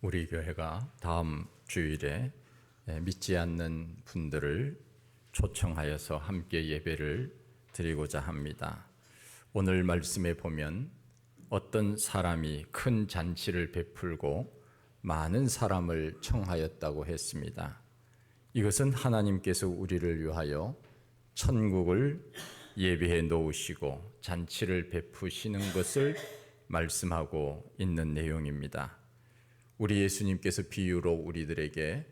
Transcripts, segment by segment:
우리 교회가 다음 주일에 믿지 않는 분들을 초청하여서 함께 예배를 드리고자 합니다. 오늘 말씀에 보면 어떤 사람이 큰 잔치를 베풀고 많은 사람을 청하였다고 했습니다. 이것은 하나님께서 우리를 위하여 천국을 예비해 놓으시고 잔치를 베푸시는 것을 말씀하고 있는 내용입니다. 우리 예수님께서 비유로 우리들에게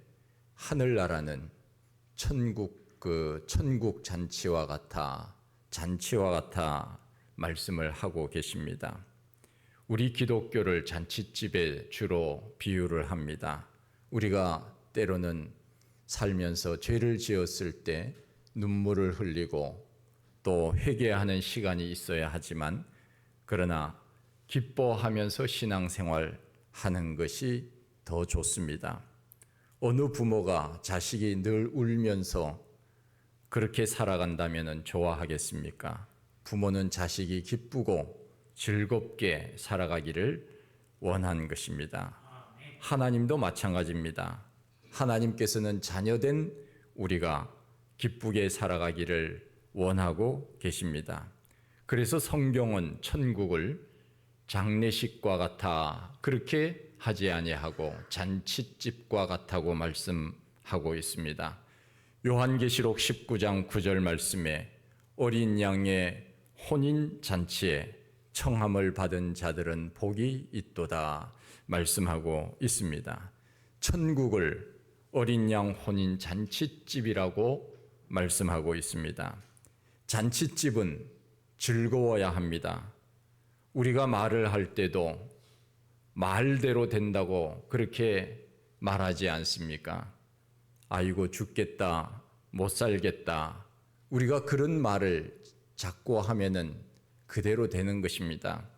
하늘나라는 천국 잔치와 같아 말씀을 하고 계십니다. 우리 기독교를 잔치집에 주로 비유를 합니다. 우리가 때로는 살면서 죄를 지었을 때 눈물을 흘리고 또 회개하는 시간이 있어야 하지만, 그러나 기뻐하면서 신앙생활 하는 것이 더 좋습니다. 어느 부모가 자식이 늘 울면서 그렇게 살아간다면 좋아하겠습니까? 부모는 자식이 기쁘고 즐겁게 살아가기를 원한 것입니다. 하나님도 마찬가지입니다. 하나님께서는 자녀된 우리가 기쁘게 살아가기를 원하고 계십니다. 그래서 성경은 천국을 장례식과 같아 그렇게 하지 아니하고 잔치집과 같다고 말씀하고 있습니다. 요한계시록 19장 9절 말씀에 어린 양의 혼인 잔치에 청함을 받은 자들은 복이 있도다 말씀하고 있습니다. 천국을 어린 양 혼인 잔치집이라고 말씀하고 있습니다. 잔치집은 즐거워야 합니다. 우리가 말을 할 때도 말대로 된다고 그렇게 말하지 않습니까? 아이고 죽겠다, 못 살겠다. 우리가 그런 말을 자꾸 하면은 그대로 되는 것입니다.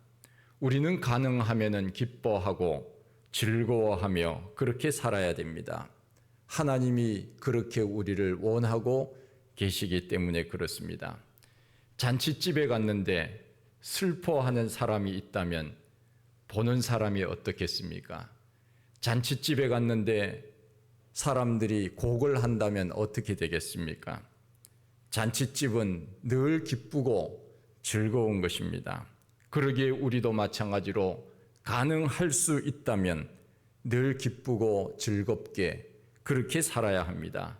우리는 가능하면은 기뻐하고 즐거워하며 그렇게 살아야 됩니다. 하나님이 그렇게 우리를 원하고 계시기 때문에 그렇습니다. 잔치집에 갔는데 슬퍼하는 사람이 있다면 보는 사람이 어떻겠습니까? 잔치집에 갔는데 사람들이 곡을 한다면 어떻게 되겠습니까? 잔치집은 늘 기쁘고 즐거운 것입니다. 그러기에 우리도 마찬가지로 가능할 수 있다면 늘 기쁘고 즐겁게 그렇게 살아야 합니다.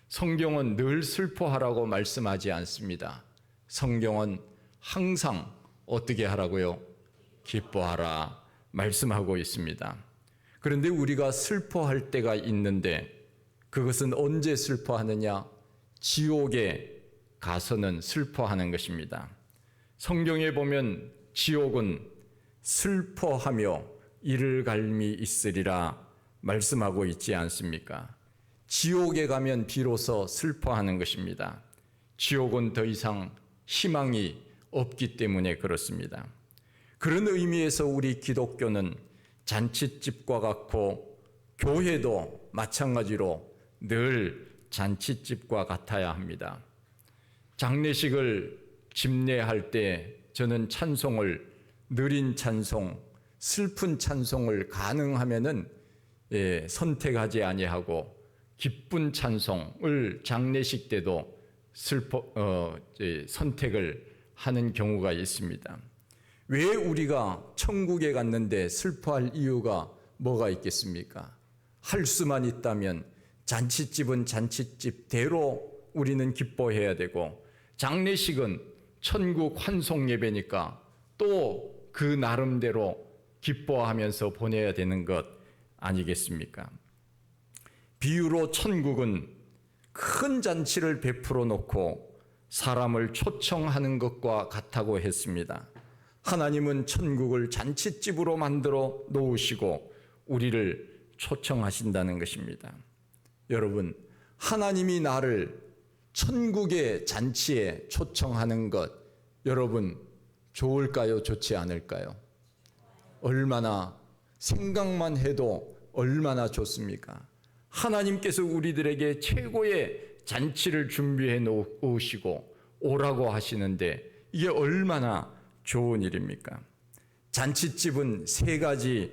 성경은 늘 슬퍼하라고 말씀하지 않습니다. 성경은 항상 어떻게 하라고요? 기뻐하라 말씀하고 있습니다. 그런데 우리가 슬퍼할 때가 있는데 그것은 언제 슬퍼하느냐? 지옥에 가서는 슬퍼하는 것입니다. 성경에 보면 지옥은 슬퍼하며 이를 갈미 있으리라 말씀하고 있지 않습니까? 지옥에 가면 비로소 슬퍼하는 것입니다. 지옥은 더 이상 희망이 없기 때문에 그렇습니다. 그런 의미에서 우리 기독교는 잔치집과 같고 교회도 마찬가지로 늘 잔치집과 같아야 합니다. 장례식을 집례할 때 저는 찬송을, 느린 찬송, 슬픈 찬송을 가능하면은 선택하지 아니하고 기쁜 찬송을 장례식 때도 선택을 하는 경우가 있습니다. 왜 우리가 천국에 갔는데 슬퍼할 이유가 뭐가 있겠습니까? 할 수만 있다면 잔치집은 잔치집대로 우리는 기뻐해야 되고, 장례식은 천국 환송 예배니까 또 그 나름대로 기뻐하면서 보내야 되는 것 아니겠습니까? 비유로 천국은 큰 잔치를 베풀어 놓고 사람을 초청하는 것과 같다고 했습니다. 하나님은 천국을 잔치집으로 만들어 놓으시고 우리를 초청하신다는 것입니다. 여러분, 하나님이 나를 천국의 잔치에 초청하는 것, 여러분 좋을까요? 좋지 않을까요? 얼마나, 생각만 해도 얼마나 좋습니까? 하나님께서 우리들에게 최고의 잔치를 준비해 놓으시고 오라고 하시는데 이게 얼마나 좋은 일입니까? 잔치집은 세 가지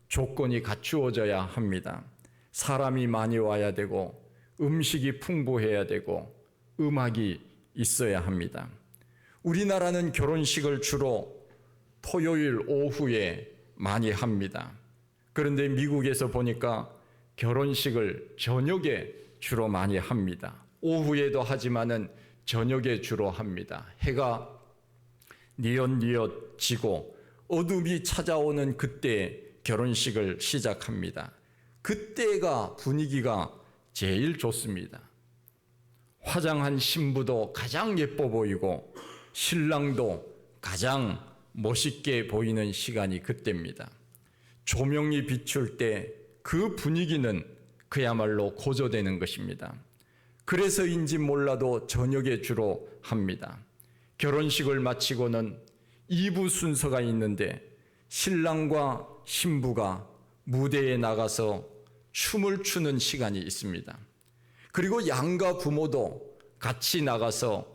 조건이 갖추어져야 합니다. 사람이 많이 와야 되고 음식이 풍부해야 되고 음악이 있어야 합니다. 우리나라는 결혼식을 주로 토요일 오후에 많이 합니다. 그런데 미국에서 보니까 결혼식을 저녁에 주로 많이 합니다. 오후에도 하지만은 저녁에 주로 합니다. 해가 뉘엿뉘엿 지고 어둠이 찾아오는 그때 결혼식을 시작합니다. 그때가 분위기가 제일 좋습니다. 화장한 신부도 가장 예뻐 보이고 신랑도 가장 멋있게 보이는 시간이 그때입니다. 조명이 비출 때 그 분위기는 그야말로 고조되는 것입니다. 그래서인지 몰라도 저녁에 주로 합니다. 결혼식을 마치고는 2부 순서가 있는데 신랑과 신부가 무대에 나가서 춤을 추는 시간이 있습니다. 그리고 양가 부모도 같이 나가서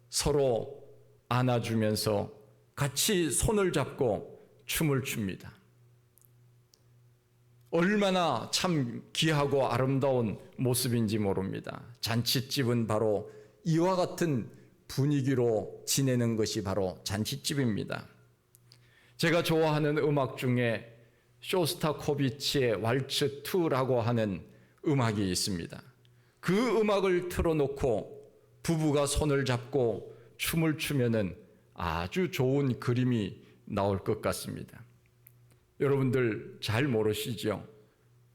서로 안아주면서 같이 손을 잡고 춤을 춥니다. 얼마나 참 귀하고 아름다운 모습인지 모릅니다. 잔칫집은 바로 이와 같은 분위기로 지내는 것이 바로 잔칫집입니다. 제가 좋아하는 음악 중에 쇼스타코비치의 왈츠 2라고 하는 음악이 있습니다. 그 음악을 틀어놓고 부부가 손을 잡고 춤을 추면은 아주 좋은 그림이 나올 것 같습니다. 여러분들 잘 모르시죠?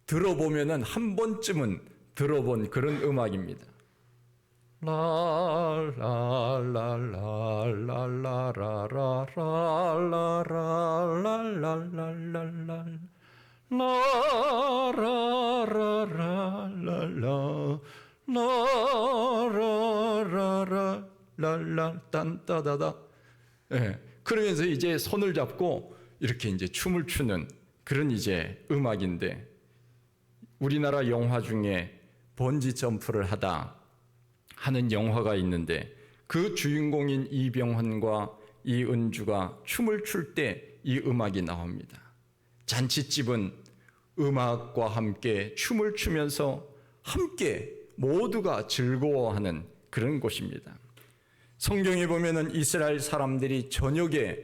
들어보면은 한 번쯤은 들어본 그런 음악입니다. 딴따다다. 그러면서 이제 손을 잡고 이렇게 이제 춤을 추는 그런 이제 음악인데, 우리나라 영화 중에 번지 점프를 하다 하는 영화가 있는데 그 주인공인 이병헌과 이은주가 춤을 출 때 이 음악이 나옵니다. 잔칫집은 음악과 함께 춤을 추면서 함께 모두가 즐거워하는 그런 곳입니다. 성경에 보면은 이스라엘 사람들이 저녁에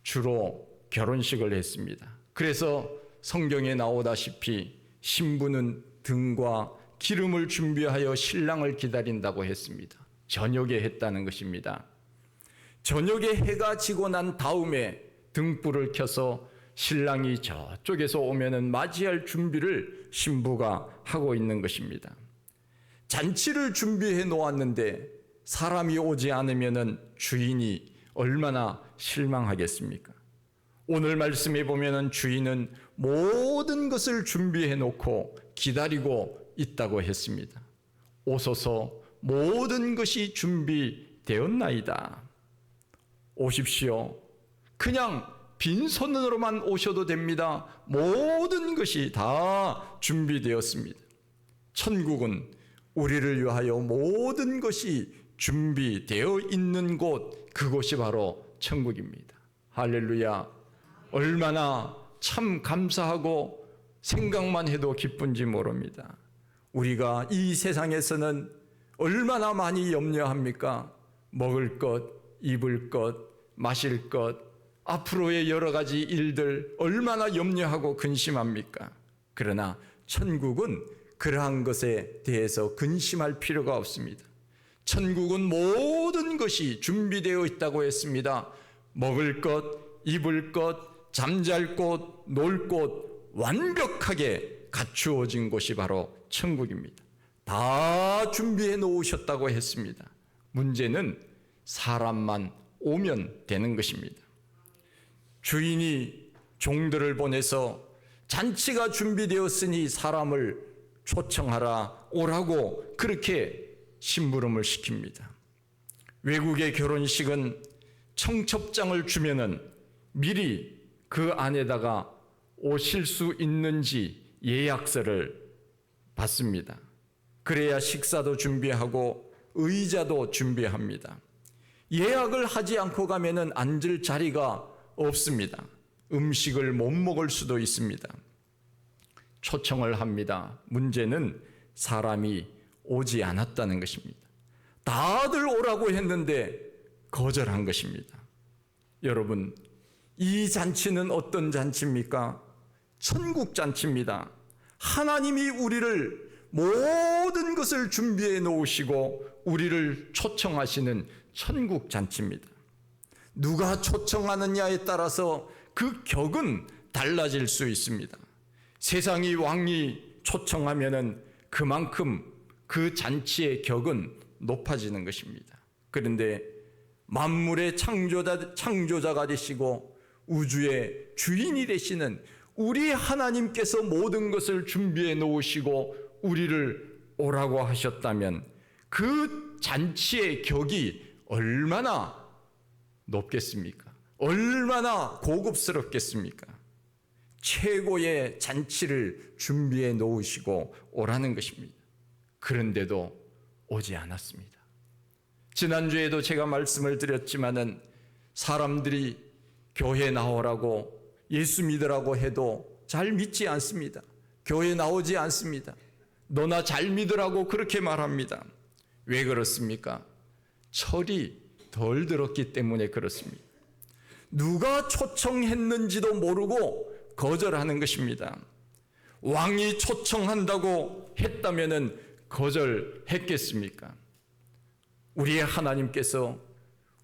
주로 결혼식을 했습니다. 그래서 성경에 나오다시피 신부는 등과 기름을 준비하여 신랑을 기다린다고 했습니다. 저녁에 했다는 것입니다. 저녁에 해가 지고 난 다음에 등불을 켜서 신랑이 저쪽에서 오면은 맞이할 준비를 신부가 하고 있는 것입니다. 잔치를 준비해 놓았는데 사람이 오지 않으면은 주인이 얼마나 실망하겠습니까? 오늘 말씀에 보면은 주인은 모든 것을 준비해 놓고 기다리고 있다고 했습니다. 오소서, 모든 것이 준비되었나이다. 오십시오. 그냥 빈손으로만 오셔도 됩니다. 모든 것이 다 준비되었습니다. 천국은 우리를 위하여 모든 것이 준비되어 있는 곳, 그곳이 바로 천국입니다. 할렐루야. 얼마나 참 감사하고 생각만 해도 기쁜지 모릅니다. 우리가 이 세상에서는 얼마나 많이 염려합니까? 먹을 것, 입을 것, 마실 것, 앞으로의 여러 가지 일들 얼마나 염려하고 근심합니까? 그러나 천국은 그러한 것에 대해서 근심할 필요가 없습니다. 천국은 모든 것이 준비되어 있다고 했습니다. 먹을 것, 입을 것, 잠잘 곳, 놀 곳 완벽하게 갖추어진 곳이 바로 천국입니다. 다 준비해 놓으셨다고 했습니다. 문제는 사람만 오면 되는 것입니다. 주인이 종들을 보내서 잔치가 준비되었으니 사람을 초청하라, 오라고 그렇게 심부름을 시킵니다. 외국의 결혼식은 청첩장을 주면은 미리 그 안에다가 오실 수 있는지 예약서를 받습니다. 그래야 식사도 준비하고 의자도 준비합니다. 예약을 하지 않고 가면은 앉을 자리가 없습니다. 음식을 못 먹을 수도 있습니다. 초청을 합니다. 문제는 사람이 오지 않았다는 것입니다. 다들 오라고 했는데 거절한 것입니다. 여러분, 이 잔치는 어떤 잔치입니까? 천국 잔치입니다. 하나님이 우리를 모든 것을 준비해 놓으시고 우리를 초청하시는 천국 잔치입니다. 누가 초청하느냐에 따라서 그 격은 달라질 수 있습니다. 세상이 왕이 초청하면은 그만큼 그 잔치의 격은 높아지는 것입니다. 그런데 만물의 창조자가 되시고 우주의 주인이 되시는 우리 하나님께서 모든 것을 준비해 놓으시고 우리를 오라고 하셨다면 그 잔치의 격이 얼마나 높겠습니까? 얼마나 고급스럽겠습니까? 최고의 잔치를 준비해 놓으시고 오라는 것입니다. 그런데도 오지 않았습니다. 지난주에도 제가 말씀을 드렸지만은 사람들이 교회 나오라고 예수 믿으라고 해도 잘 믿지 않습니다. 교회 나오지 않습니다. 너나 잘 믿으라고 그렇게 말합니다. 왜 그렇습니까? 철이 덜 들었기 때문에 그렇습니다. 누가 초청했는지도 모르고 거절하는 것입니다. 왕이 초청한다고 했다면은 거절했겠습니까? 우리의 하나님께서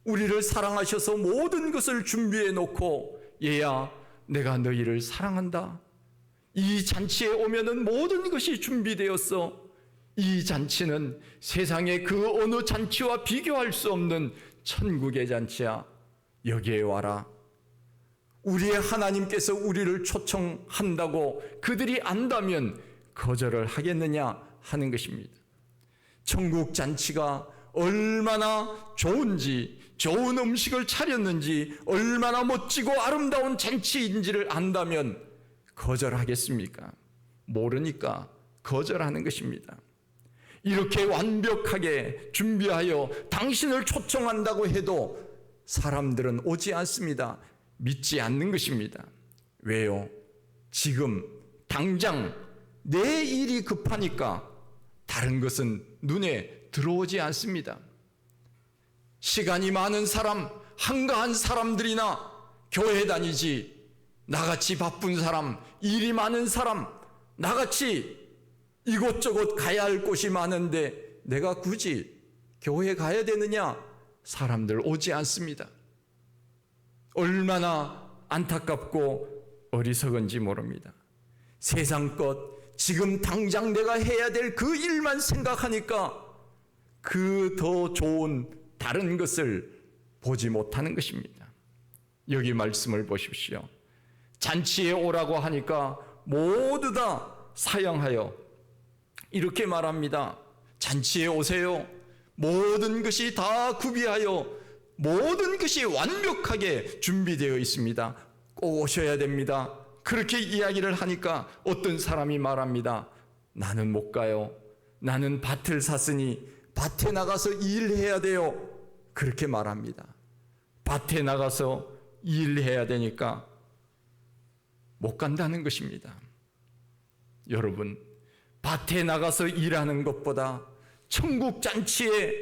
우리를 사랑하셔서 모든 것을 준비해 놓고 얘야 내가 너희를 사랑한다. 이 잔치에 오면은 모든 것이 준비되었어. 이 잔치는 세상의 그 어느 잔치와 비교할 수 없는 천국의 잔치야. 여기에 와라. 우리의 하나님께서 우리를 초청한다고 그들이 안다면 거절을 하겠느냐 하는 것입니다. 천국 잔치가 얼마나 좋은지, 좋은 음식을 차렸는지, 얼마나 멋지고 아름다운 잔치인지를 안다면 거절하겠습니까? 모르니까 거절하는 것입니다. 이렇게 완벽하게 준비하여 당신을 초청한다고 해도 사람들은 오지 않습니다. 믿지 않는 것입니다. 왜요? 지금 당장 내 일이 급하니까 다른 것은 눈에 들어오지 않습니다. 시간이 많은 사람, 한가한 사람들이나 교회 다니지, 나같이 바쁜 사람, 일이 많은 사람, 나같이 이곳저곳 가야 할 곳이 많은데 내가 굳이 교회 가야 되느냐? 사람들 오지 않습니다. 얼마나 안타깝고 어리석은지 모릅니다. 세상 것, 지금 당장 내가 해야 될 그 일만 생각하니까 그 더 좋은 다른 것을 보지 못하는 것입니다. 여기 말씀을 보십시오. 잔치에 오라고 하니까 모두 다 사양하여 이렇게 말합니다. 잔치에 오세요. 모든 것이 다 구비하여 모든 것이 완벽하게 준비되어 있습니다. 꼭 오셔야 됩니다. 그렇게 이야기를 하니까 어떤 사람이 말합니다. 나는 못 가요. 나는 밭을 샀으니 밭에 나가서 일해야 돼요. 그렇게 말합니다. 밭에 나가서 일해야 되니까 못 간다는 것입니다. 여러분, 밭에 나가서 일하는 것보다 천국 잔치에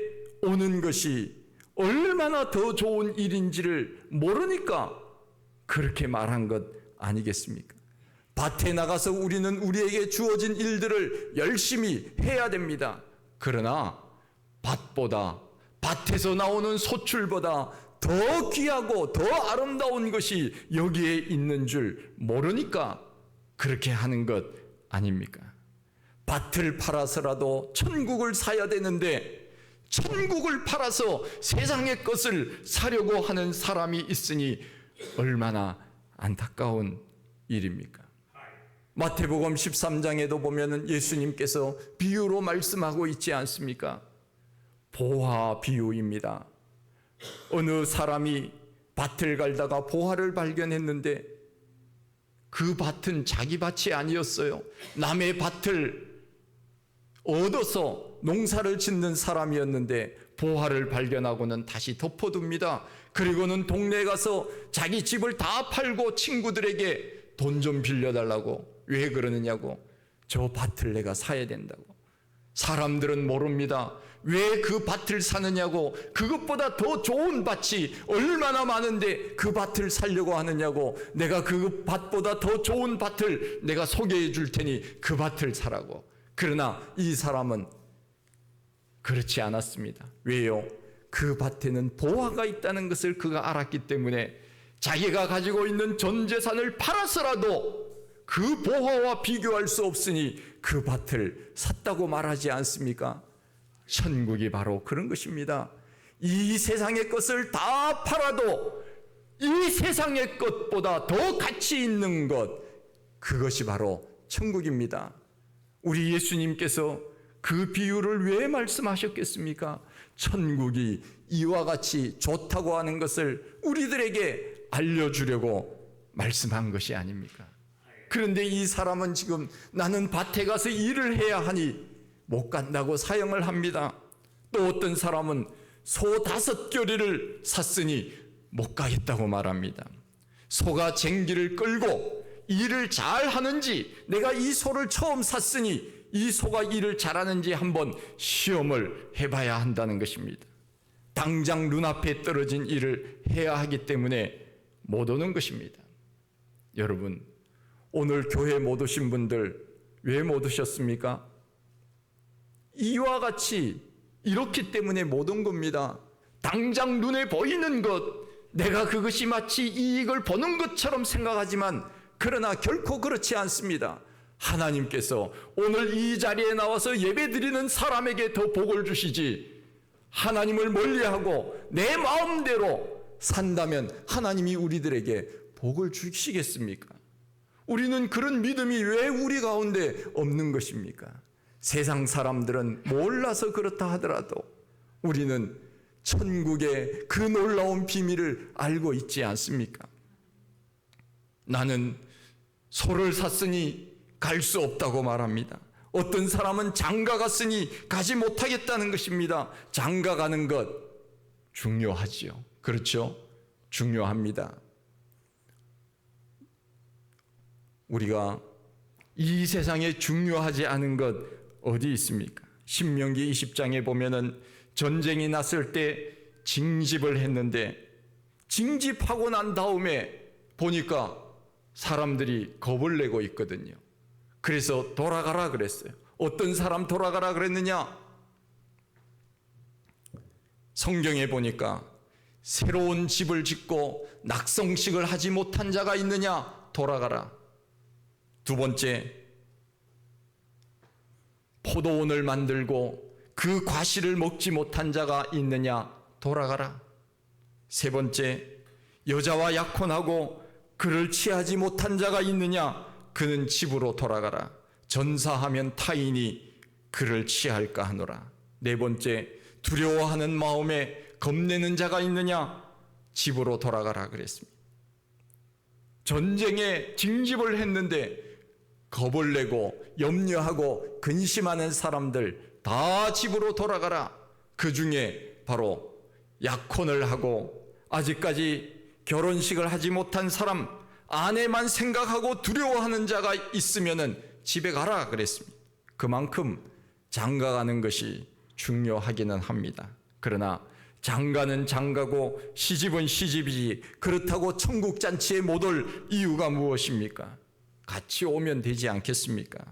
오는 것이 얼마나 더 좋은 일인지를 모르니까 그렇게 말한 것 아니겠습니까? 밭에 나가서 우리는 우리에게 주어진 일들을 열심히 해야 됩니다. 그러나 밭보다, 밭에서 나오는 소출보다 더 귀하고 더 아름다운 것이 여기에 있는 줄 모르니까 그렇게 하는 것 아닙니까? 밭을 팔아서라도 천국을 사야 되는데 천국을 팔아서 세상의 것을 사려고 하는 사람이 있으니 얼마나 안타까운 일입니까? 마태복음 13장에도 보면은 예수님께서 비유로 말씀하고 있지 않습니까? 보화 비유입니다. 어느 사람이 밭을 갈다가 보화를 발견했는데 그 밭은 자기 밭이 아니었어요. 남의 밭을 얻어서 농사를 짓는 사람이었는데 보화를 발견하고는 다시 덮어둡니다. 그리고는 동네에 가서 자기 집을 다 팔고 친구들에게 돈 좀 빌려달라고. 왜 그러느냐고. 저 밭을 내가 사야 된다고. 사람들은 모릅니다. 왜 그 밭을 사느냐고. 그것보다 더 좋은 밭이 얼마나 많은데 그 밭을 사려고 하느냐고. 내가 그 밭보다 더 좋은 밭을 내가 소개해 줄 테니 그 밭을 사라고. 그러나 이 사람은 그렇지 않았습니다. 왜요? 그 밭에는 보화가 있다는 것을 그가 알았기 때문에 자기가 가지고 있는 전 재산을 팔아서라도 그 보화와 비교할 수 없으니 그 밭을 샀다고 말하지 않습니까? 천국이 바로 그런 것입니다. 이 세상의 것을 다 팔아도 이 세상의 것보다 더 가치 있는 것, 그것이 바로 천국입니다. 우리 예수님께서 그 비유를 왜 말씀하셨겠습니까? 천국이 이와 같이 좋다고 하는 것을 우리들에게 알려주려고 말씀한 것이 아닙니까? 그런데 이 사람은 지금 나는 밭에 가서 일을 해야 하니 못 간다고 사형을 합니다. 또 어떤 사람은 소 5겨리를 샀으니 못 가겠다고 말합니다. 소가 쟁기를 끌고 일을 잘 하는지, 내가 이 소를 처음 샀으니 이 소가 일을 잘하는지 한번 시험을 해봐야 한다는 것입니다. 당장 눈앞에 떨어진 일을 해야 하기 때문에 못 오는 것입니다. 여러분, 오늘 교회 못 오신 분들 왜 못 오셨습니까? 이와 같이 이렇기 때문에 못 온 겁니다. 당장 눈에 보이는 것, 내가 그것이 마치 이익을 보는 것처럼 생각하지만 그러나 결코 그렇지 않습니다. 하나님께서 오늘 이 자리에 나와서 예배드리는 사람에게 더 복을 주시지, 하나님을 멀리하고 내 마음대로 산다면 하나님이 우리들에게 복을 주시겠습니까? 우리는 그런 믿음이 왜 우리 가운데 없는 것입니까? 세상 사람들은 몰라서 그렇다 하더라도 우리는 천국의 그 놀라운 비밀을 알고 있지 않습니까? 나는 소를 샀으니 갈 수 없다고 말합니다. 어떤 사람은 장가 갔으니 가지 못하겠다는 것입니다. 장가 가는 것 중요하지요. 그렇죠? 중요합니다. 우리가 이 세상에 중요하지 않은 것 어디 있습니까? 신명기 20장에 보면은 전쟁이 났을 때 징집을 했는데 징집하고 난 다음에 보니까 사람들이 겁을 내고 있거든요. 그래서 돌아가라 그랬어요. 어떤 사람 돌아가라 그랬느냐? 성경에 보니까 새로운 집을 짓고 낙성식을 하지 못한 자가 있느냐? 돌아가라. 두 번째, 포도원을 만들고 그 과실을 먹지 못한 자가 있느냐? 돌아가라. 세 번째, 여자와 약혼하고 그를 취하지 못한 자가 있느냐? 그는 집으로 돌아가라. 전사하면 타인이 그를 취할까 하노라. 네 번째, 두려워하는 마음에 겁내는 자가 있느냐? 집으로 돌아가라 그랬습니다. 전쟁에 징집을 했는데 겁을 내고 염려하고 근심하는 사람들 다 집으로 돌아가라. 그 중에 바로 약혼을 하고 아직까지 결혼식을 하지 못한 사람, 아내만 생각하고 두려워하는 자가 있으면은 집에 가라 그랬습니다. 그만큼 장가가는 것이 중요하기는 합니다. 그러나 장가는 장가고 시집은 시집이지, 그렇다고 천국 잔치에 못 올 이유가 무엇입니까? 같이 오면 되지 않겠습니까?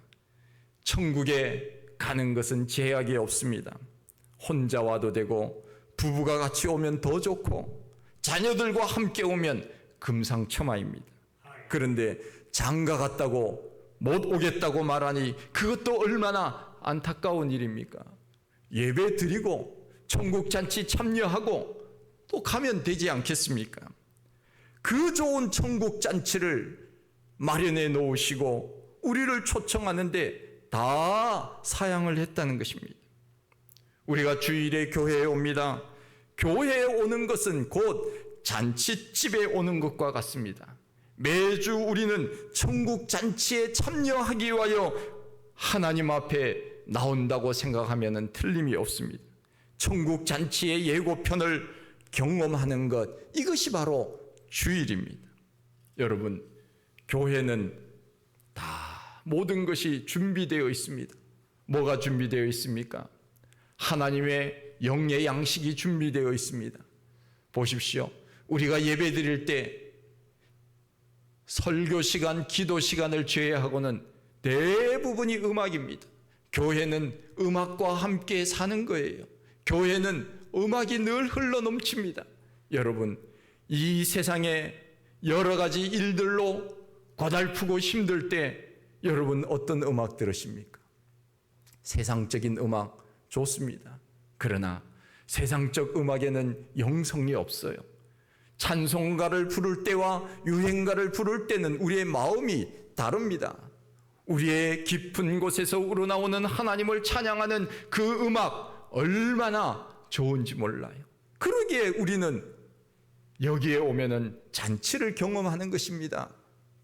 천국에 가는 것은 제약이 없습니다. 혼자 와도 되고 부부가 같이 오면 더 좋고 자녀들과 함께 오면 금상첨화입니다. 그런데 장가 갔다고 못 오겠다고 말하니 그것도 얼마나 안타까운 일입니까? 예배 드리고 천국 잔치 참여하고 또 가면 되지 않겠습니까? 그 좋은 천국 잔치를 마련해 놓으시고 우리를 초청하는데 다 사양을 했다는 것입니다. 우리가 주일에 교회에 옵니다. 교회에 오는 것은 곧 잔치집에 오는 것과 같습니다. 매주 우리는 천국 잔치에 참여하기 위하여 하나님 앞에 나온다고 생각하면 틀림이 없습니다. 천국 잔치의 예고편을 경험하는 것, 이것이 바로 주일입니다. 여러분, 교회는 다 모든 것이 준비되어 있습니다. 뭐가 준비되어 있습니까? 하나님의 영의 양식이 준비되어 있습니다. 보십시오. 우리가 예배 드릴 때 설교 시간, 기도 시간을 제외하고는 대부분이 음악입니다. 교회는 음악과 함께 사는 거예요. 교회는 음악이 늘 흘러넘칩니다. 여러분, 이 세상에 여러 가지 일들로 고달프고 힘들 때 여러분 어떤 음악 들으십니까? 세상적인 음악 좋습니다. 그러나 세상적 음악에는 영성이 없어요. 찬송가를 부를 때와 유행가를 부를 때는 우리의 마음이 다릅니다. 우리의 깊은 곳에서 우러나오는 하나님을 찬양하는 그 음악 얼마나 좋은지 몰라요. 그러기에 우리는 여기에 오면은 잔치를 경험하는 것입니다.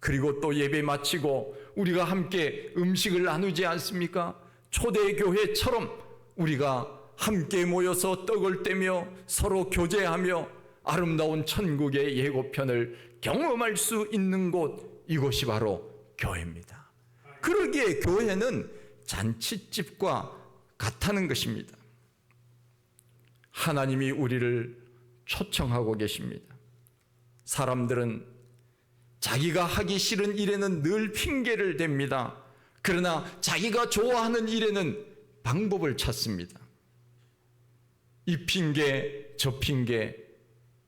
그리고 또 예배 마치고 우리가 함께 음식을 나누지 않습니까? 초대교회처럼 우리가 함께 모여서 떡을 떼며 서로 교제하며 아름다운 천국의 예고편을 경험할 수 있는 곳, 이곳이 바로 교회입니다. 그러기에 교회는 잔치집과 같다는 것입니다. 하나님이 우리를 초청하고 계십니다. 사람들은 자기가 하기 싫은 일에는 늘 핑계를 댑니다. 그러나 자기가 좋아하는 일에는 방법을 찾습니다. 이 핑계, 저 핑계,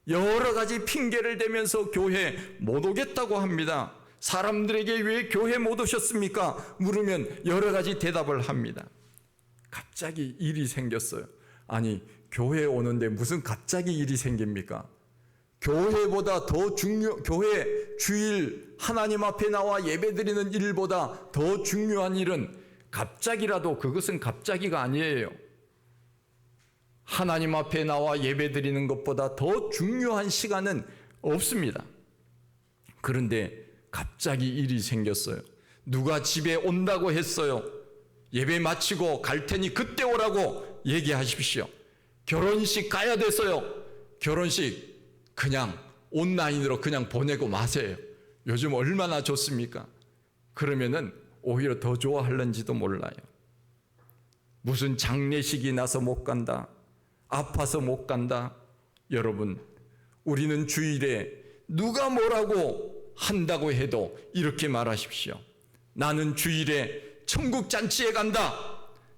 여러 가지 핑계를 대면서 교회 못 오겠다고 합니다. 사람들에게 왜 교회 못 오셨습니까? 물으면 여러 가지 대답을 합니다. 갑자기 일이 생겼어요. 아니, 교회에 오는데 무슨 갑자기 일이 생깁니까? 교회보다 더 교회 주일 하나님 앞에 나와 예배드리는 일보다 더 중요한 일은 갑자기라도 그것은 갑자기가 아니에요. 하나님 앞에 나와 예배드리는 것보다 더 중요한 시간은 없습니다. 그런데 갑자기 일이 생겼어요. 누가 집에 온다고 했어요. 예배 마치고 갈 테니 그때 오라고 얘기하십시오. 결혼식 가야 돼서요. 결혼식 그냥 온라인으로 그냥 보내고 마세요. 요즘 얼마나 좋습니까? 그러면은 오히려 더 좋아할는지도 몰라요. 무슨 장례식이 나서 못 간다, 아파서 못 간다. 여러분, 우리는 주일에 누가 뭐라고 한다고 해도 이렇게 말하십시오. 나는 주일에 천국 잔치에 간다.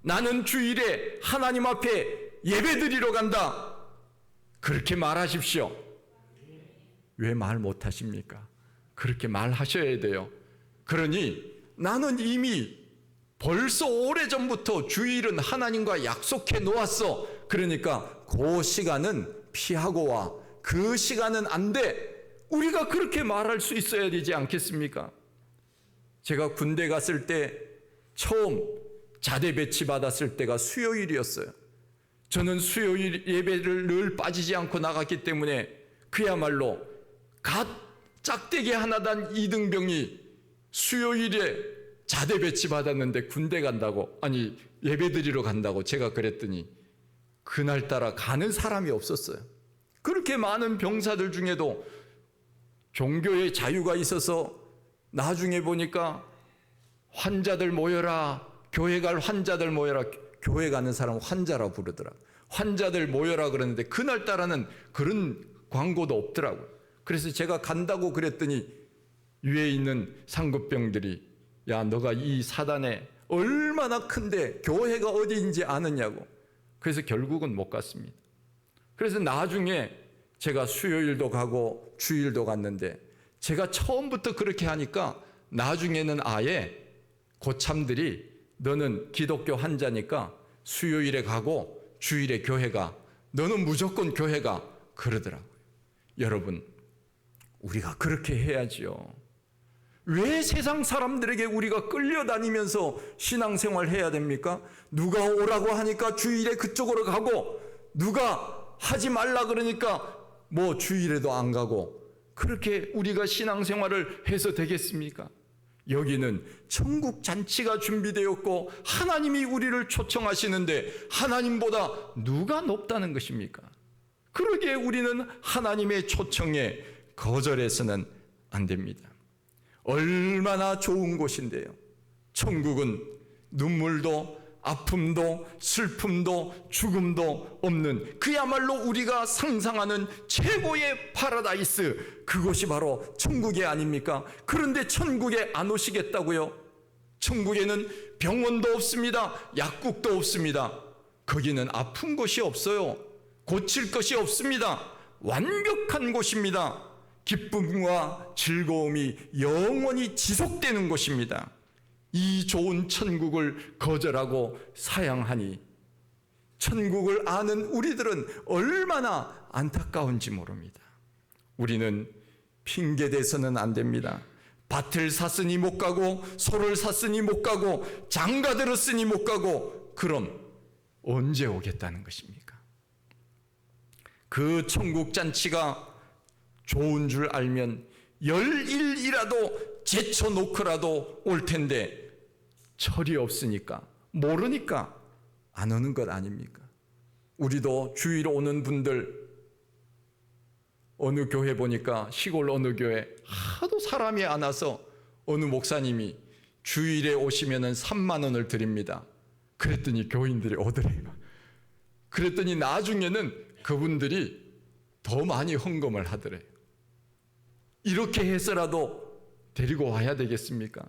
나는 주일에 하나님 앞에 예배드리러 간다. 그렇게 말하십시오. 왜 말 못하십니까? 그렇게 말하셔야 돼요. 그러니 나는 이미 벌써 오래전부터 주일은 하나님과 약속해 놓았어. 그러니까 그 시간은 피하고 와. 그 시간은 안 돼. 우리가 그렇게 말할 수 있어야 되지 않겠습니까? 제가 군대 갔을 때 처음 자대 배치 받았을 때가 수요일이었어요. 저는 수요일 예배를 늘 빠지지 않고 나갔기 때문에 그야말로 갓 짝대기 하나 단 이등병이 수요일에 자대 배치 받았는데 군대 간다고, 아니 예배드리러 간다고 제가 그랬더니 그날따라 가는 사람이 없었어요. 그렇게 많은 병사들 중에도 종교의 자유가 있어서 나중에 보니까 환자들 모여라, 교회 갈 환자들 모여라, 교회 가는 사람 환자라 부르더라. 환자들 모여라 그러는데 그날따라는 그런 광고도 없더라고요. 그래서 제가 간다고 그랬더니 위에 있는 상급병들이 야, 너가 이 사단에 얼마나 큰데 교회가 어디인지 아느냐고. 그래서 결국은 못 갔습니다. 그래서 나중에 제가 수요일도 가고 주일도 갔는데 제가 처음부터 그렇게 하니까 나중에는 아예 고참들이 너는 기독교 환자니까 수요일에 가고 주일에 교회 가. 너는 무조건 교회 가. 그러더라고요. 여러분, 우리가 그렇게 해야지요. 왜 세상 사람들에게 우리가 끌려다니면서 신앙생활 해야 됩니까? 누가 오라고 하니까 주일에 그쪽으로 가고, 누가 하지 말라 그러니까 뭐 주일에도 안 가고, 그렇게 우리가 신앙생활을 해서 되겠습니까? 여기는 천국 잔치가 준비되었고 하나님이 우리를 초청하시는데 하나님보다 누가 높다는 것입니까? 그러기에 우리는 하나님의 초청에 거절해서는 안 됩니다. 얼마나 좋은 곳인데요. 천국은 눈물도 아픔도 슬픔도 죽음도 없는 그야말로 우리가 상상하는 최고의 파라다이스, 그것이 바로 천국이 아닙니까? 그런데 천국에 안 오시겠다고요? 천국에는 병원도 없습니다. 약국도 없습니다. 거기는 아픈 것이 없어요. 고칠 것이 없습니다. 완벽한 곳입니다. 기쁨과 즐거움이 영원히 지속되는 곳입니다. 이 좋은 천국을 거절하고 사양하니 천국을 아는 우리들은 얼마나 안타까운지 모릅니다. 우리는 핑계대서는 안 됩니다. 밭을 샀으니 못 가고 소를 샀으니 못 가고 장가 들었으니 못 가고 그럼 언제 오겠다는 것입니까? 그 천국 잔치가 좋은 줄 알면 열일이라도 제쳐놓고라도 올 텐데 철이 없으니까 모르니까 안 오는 것 아닙니까? 우리도 주일 오는 분들 어느 교회 보니까 시골 어느 교회 하도 사람이 안 와서 어느 목사님이 주일에 오시면 3만 원을 드립니다. 그랬더니 교인들이 오더래요. 그랬더니 나중에는 그분들이 더 많이 헌금을 하더래요. 이렇게 해서라도 데리고 와야 되겠습니까?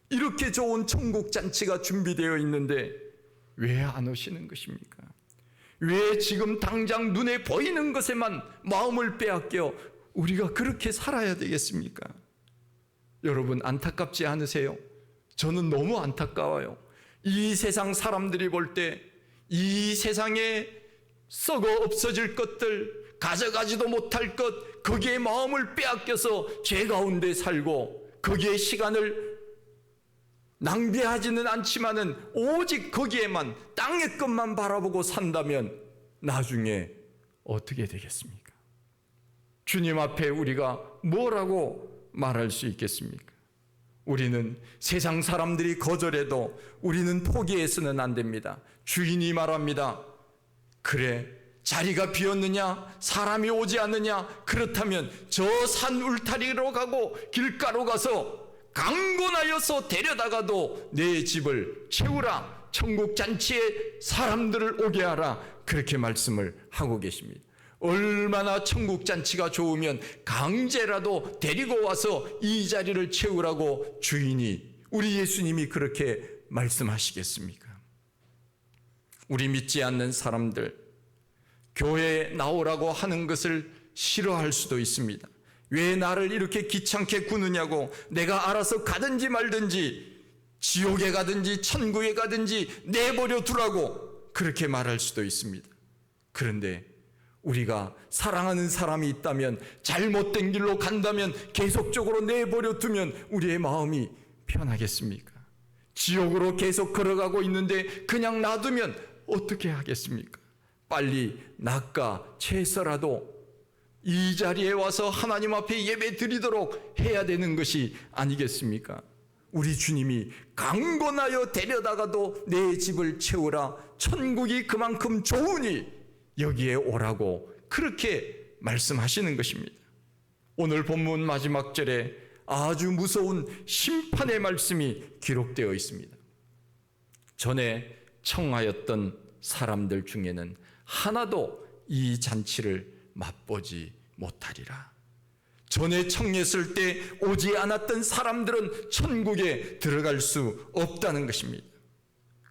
이렇게 좋은 천국 잔치가 준비되어 있는데 왜 안 오시는 것입니까? 왜 지금 당장 눈에 보이는 것에만 마음을 빼앗겨 우리가 그렇게 살아야 되겠습니까? 여러분 안타깝지 않으세요? 저는 너무 안타까워요. 이 세상 사람들이 볼 때 이 세상에 썩어 없어질 것들, 가져가지도 못할 것, 거기에 마음을 빼앗겨서 죄 가운데 살고 거기에 시간을 낭비하지는 않지만은 오직 거기에만 땅의 것만 바라보고 산다면 나중에 어떻게 되겠습니까? 주님 앞에 우리가 뭐라고 말할 수 있겠습니까? 우리는 세상 사람들이 거절해도 우리는 포기해서는 안 됩니다. 주인이 말합니다. 그래, 자리가 비었느냐? 사람이 오지 않느냐? 그렇다면 저 산 울타리로 가고 길가로 가서 강권하여서 데려다가도 내 집을 채우라. 천국 잔치에 사람들을 오게 하라. 그렇게 말씀을 하고 계십니다. 얼마나 천국 잔치가 좋으면 강제라도 데리고 와서 이 자리를 채우라고 주인이, 우리 예수님이 그렇게 말씀하시겠습니까? 우리 믿지 않는 사람들, 교회에 나오라고 하는 것을 싫어할 수도 있습니다. 왜 나를 이렇게 귀찮게 구느냐고, 내가 알아서 가든지 말든지, 지옥에 가든지 천국에 가든지 내버려 두라고 그렇게 말할 수도 있습니다. 그런데 우리가 사랑하는 사람이 있다면, 잘못된 길로 간다면 계속적으로 내버려 두면 우리의 마음이 편하겠습니까? 지옥으로 계속 걸어가고 있는데 그냥 놔두면 어떻게 하겠습니까? 빨리 낚아 채서라도 이 자리에 와서 하나님 앞에 예배 드리도록 해야 되는 것이 아니겠습니까? 우리 주님이 강권하여 데려다가도 내 집을 채우라. 천국이 그만큼 좋으니 여기에 오라고 그렇게 말씀하시는 것입니다. 오늘 본문 마지막 절에 아주 무서운 심판의 말씀이 기록되어 있습니다. 전에 청하였던 사람들 중에는 하나도 이 잔치를 맛보지 못하리라. 전에 청했을 때 오지 않았던 사람들은 천국에 들어갈 수 없다는 것입니다.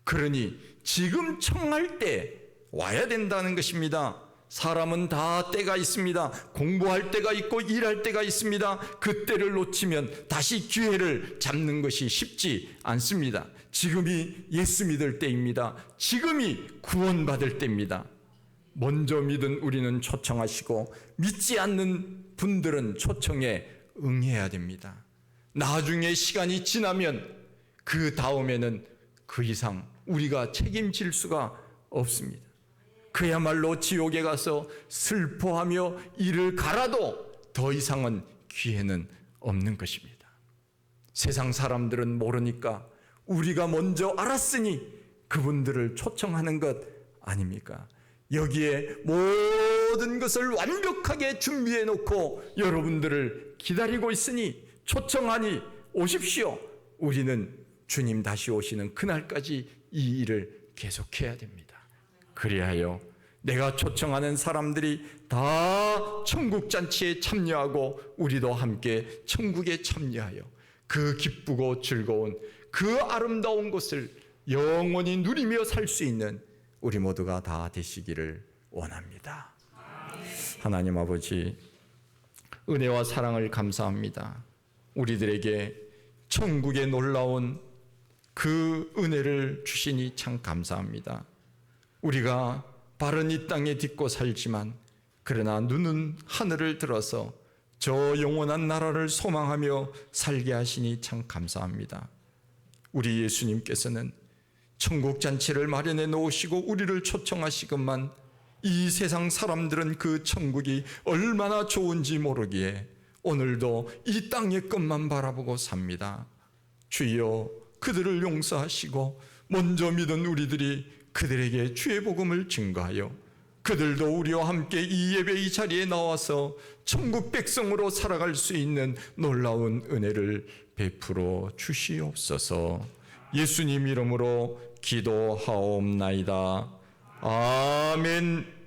그러니 지금 청할 때 와야 된다는 것입니다. 사람은 다 때가 있습니다. 공부할 때가 있고 일할 때가 있습니다. 그 때를 놓치면 다시 기회를 잡는 것이 쉽지 않습니다. 지금이 예수 믿을 때입니다. 지금이 구원받을 때입니다. 먼저 믿은 우리는 초청하시고 믿지 않는 분들은 초청에 응해야 됩니다. 나중에 시간이 지나면 그 다음에는 그 이상 우리가 책임질 수가 없습니다. 그야말로 지옥에 가서 슬퍼하며 이를 갈아도 더 이상은 기회는 없는 것입니다. 세상 사람들은 모르니까 우리가 먼저 알았으니 그분들을 초청하는 것 아닙니까? 여기에 모든 것을 완벽하게 준비해 놓고 여러분들을 기다리고 있으니 초청하니 오십시오. 우리는 주님 다시 오시는 그날까지 이 일을 계속해야 됩니다. 그리하여 내가 초청하는 사람들이 다 천국 잔치에 참여하고 우리도 함께 천국에 참여하여 그 기쁘고 즐거운 그 아름다운 것을 영원히 누리며 살 수 있는 우리 모두가 다 되시기를 원합니다. 하나님 아버지, 은혜와 사랑을 감사합니다. 우리들에게 천국의 놀라운 그 은혜를 주시니 참 감사합니다. 우리가 발은 이 땅에 딛고 살지만 그러나 눈은 하늘을 들어서 저 영원한 나라를 소망하며 살게 하시니 참 감사합니다. 우리 예수님께서는 천국 잔치를 마련해 놓으시고 우리를 초청하시건만 이 세상 사람들은 그 천국이 얼마나 좋은지 모르기에 오늘도 이 땅의 것만 바라보고 삽니다. 주여, 그들을 용서하시고 먼저 믿은 우리들이 그들에게 주의 복음을 증거하여 그들도 우리와 함께 이 예배 이 자리에 나와서 천국 백성으로 살아갈 수 있는 놀라운 은혜를 베풀어 주시옵소서. 예수님 이름으로 기도하옵나이다. 아멘.